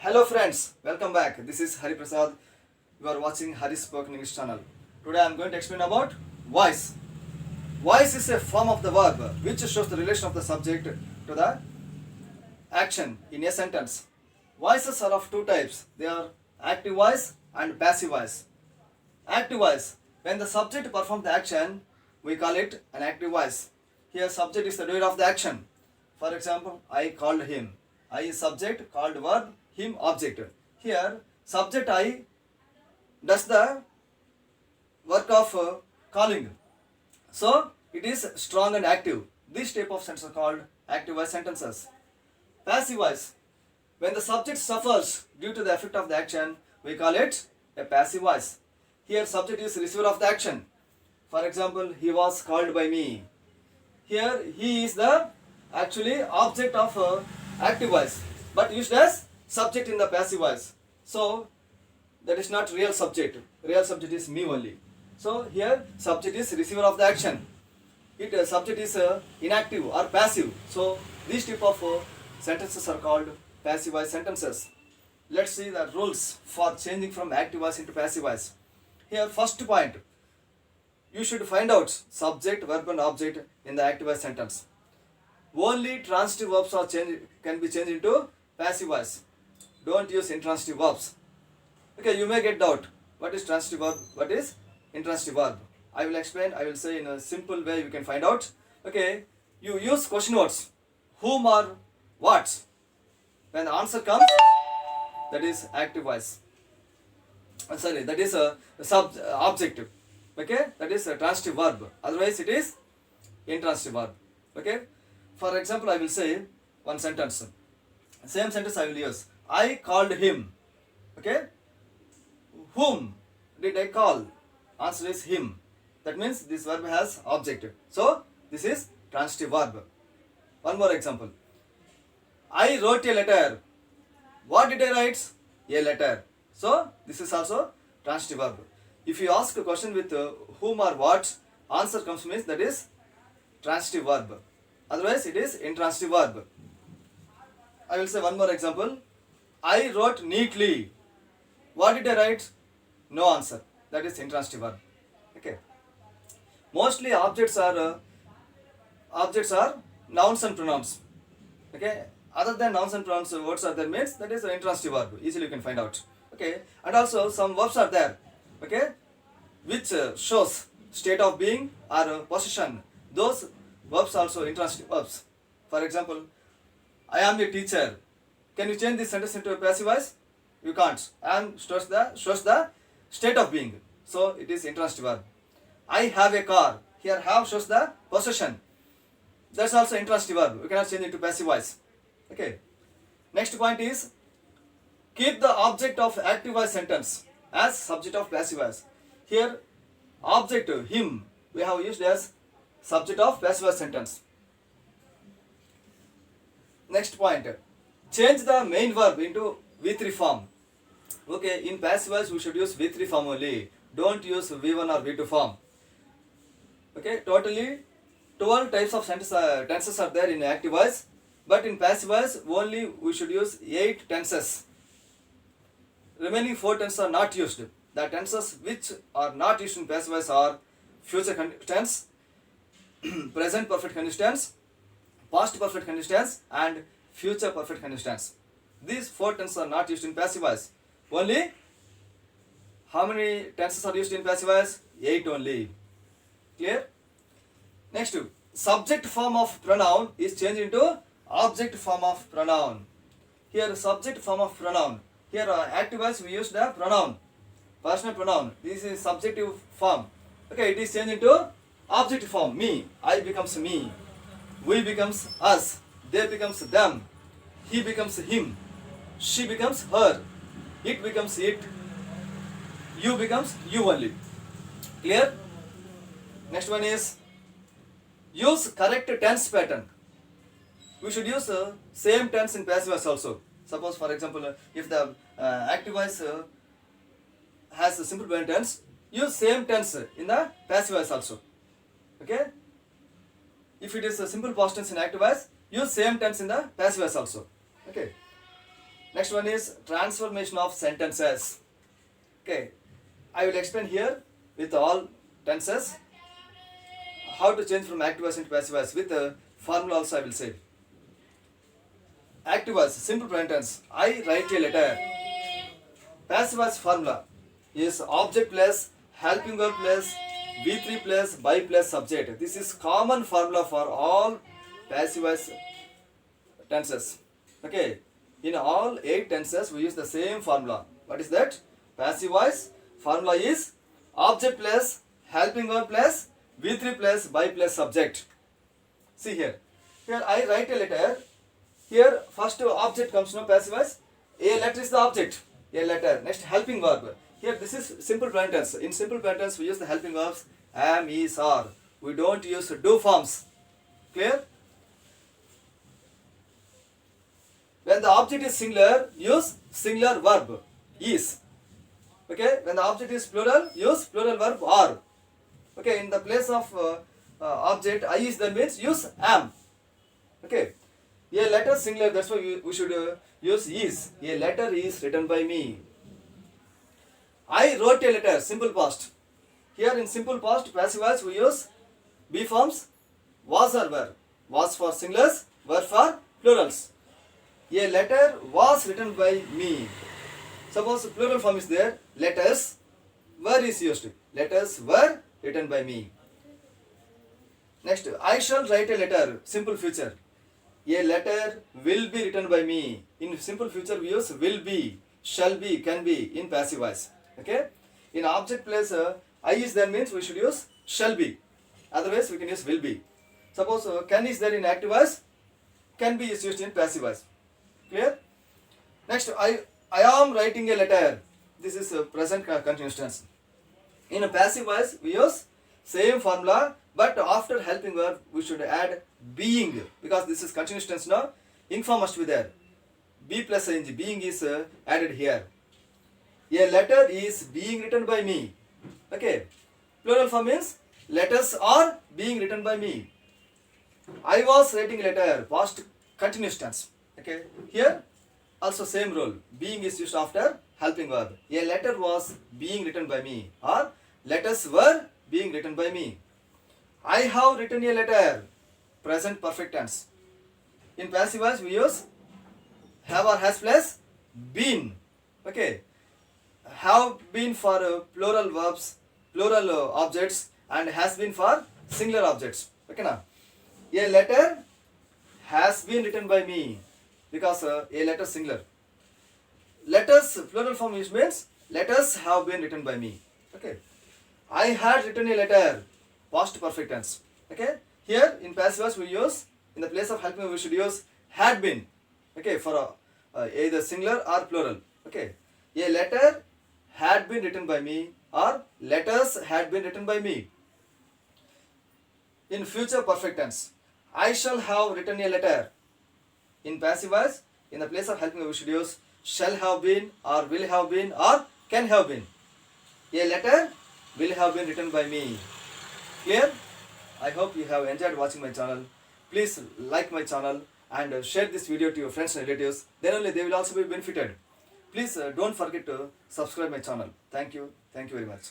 Hello friends, welcome back. This is Hari Prasad. You are watching Hari Spoken English channel. Today I am going to explain about voice. Voice is a form of the verb which shows the relation of the subject to the action in a sentence. Voices are of two types. They are active voice and passive voice. Active voice. When the subject performs the action, we call it an active voice. Here subject is the doer of the action. For example, I called him. I is subject, called verb, him object. Here subject I does the work of calling. So it is strong and active. This type of sentences are called active voice sentences. Passive voice. When the subject suffers due to the effect of the action, we call it a passive voice. Here subject is receiver of the action. For example, he was called by me. Here he is the actually object of active voice, but used as subject in the passive voice. So that is not real subject. Real subject is me only. So here subject is receiver of the action. It subject is inactive or passive. So these type of sentences are called passive voice sentences. Let's see the rules for changing from active voice into passive voice. Here first point, you should find out subject, verb and object in the active voice sentence. Only transitive verbs can be changed into passive voice. Don't use intransitive verbs. Okay, you may get doubt. What is transitive verb? What is intransitive verb? I will explain. I will say in a simple way you can find out. Okay, you use question words. Whom or what? When the answer comes, that is active voice. Sorry, that is a objective. Okay, that is a transitive verb. Otherwise, it is intransitive verb. Okay, for example, I will say one sentence. Same sentence I will use. I called him. Okay, whom did I call? Answer is him. That means this verb has objective. So this is transitive verb. One more example. I wrote a letter. What did I write? A letter. So this is also transitive verb. If you ask a question with whom or what, answer comes means that is transitive verb. Otherwise it is intransitive verb. I will say one more example. I wrote neatly. What did I write? No answer. That is intransitive verb. Okay. Mostly objects are nouns and pronouns. Okay. Other than nouns and pronouns, words are there means that is an intransitive verb. Easily you can find out. Okay. And also some verbs are there. Okay. Which shows state of being or possession. Those verbs also intransitive verbs. For example, I am a teacher. Can you change this sentence into a passive voice? You can't. And shows the state of being. So it is intransitive verb. I have a car. Here have shows the possession. That's also intransitive verb. You cannot change it to passive voice. Okay. Next point is keep the object of active voice sentence as subject of passive voice. Here object him we have used as subject of passive voice sentence. Next point, change the main verb into V3 form. Okay, in passive voice we should use V3 form only. Don't use V1 or V2 form. Okay, totally 12 types of tenses are there in active voice, but in passive voice only we should use 8 tenses. Remaining 4 tenses are not used. The tenses which are not used in passive voice are future tense, present perfect continuous tense, past perfect continuous tense and future perfect continuous tense. These 4 tenses are not used in passive voice. Only how many tenses are used in passive voice? 8 only. Clear? Next, subject form of pronoun is changed into object form of pronoun. Here subject form of pronoun. Here active voice we use the pronoun, personal pronoun. This is subjective form. Okay, it is changed into objective form. Me, I becomes me. We becomes us. They becomes them. He becomes him. She becomes her. It becomes it. You becomes you only. Clear? Next one is use correct tense pattern. We should use same tense in passive voice also. Suppose for example, if the active voice has a simple present tense, use same tense in the passive voice also. Okay? If it is a simple past tense in active voice, use same tense in the passive voice also. Okay. Next one is transformation of sentences. Okay, I will explain here with all tenses how to change from active voice into passive voice with a formula also I will say. Active voice, simple present tense. I write a letter. Passive voice formula is object plus helping verb plus V3 plus by plus subject. This is common formula for all passive voice tenses. Okay, in all 8 tenses we use the same formula. What is that? Passive voice formula is object plus helping verb plus V3 plus by plus subject. See here. Here I write a letter. Here first object comes no passive voice. A letter is the object. A letter. Next helping verb. Here this is simple present tense. In simple present tense we use the helping verbs am, is, are. We don't use do forms. Clear? When the object is singular, use singular verb is. Okay. When the object is plural, use plural verb are. Okay. In the place of object I is there means use am. Okay. A letter singular, that's why we should use is. A letter is written by me. I wrote a letter, simple past. Here in simple past, passive voice we use be forms was or were. Was for singulars, were for plurals. A letter was written by me. Suppose plural form is there, letters, were is used. Letters were written by me. Next, I shall write a letter, simple future. A letter will be written by me. In simple future we use will be, shall be, can be in passive voice. Okay. In object place I is there means we should use shall be. Otherwise we can use will be. Suppose can is there in active voice, can be is used in passive voice. Clear? Next, I am writing a letter. This is present continuous tense. In a passive voice we use same formula, but after helping verb we should add being, because this is continuous tense now. Ing form must be there. Be plus ing, being is added here. A letter is being written by me. Okay. Plural form means letters are being written by me. I was writing a letter, past continuous tense. Okay. Here also same rule. Being is used after helping verb. A letter was being written by me, or letters were being written by me. I have written a letter, present perfect tense. In passive voice we use have or has plus been. Okay. Have been for plural verbs, plural objects, and has been for singular objects. Okay now. A letter has been written by me, because a letter singular. Letters plural form means letters have been written by me. Okay. I had written a letter, past perfect tense. Okay. Here in passive voice we use, in the place of helping we should use had been. Okay, for either singular or plural. Okay. A letter had been written by me, or letters had been written by me. In future perfect tense, I shall have written a letter. In passive voice, in the place of helping we should use shall have been, or will have been, or can have been. A letter will have been written by me. Clear? I hope you have enjoyed watching my channel. Please like my channel and share this video to your friends and relatives. Then only they will also be benefited. Please don't forget to subscribe my channel. Thank you. Thank you very much.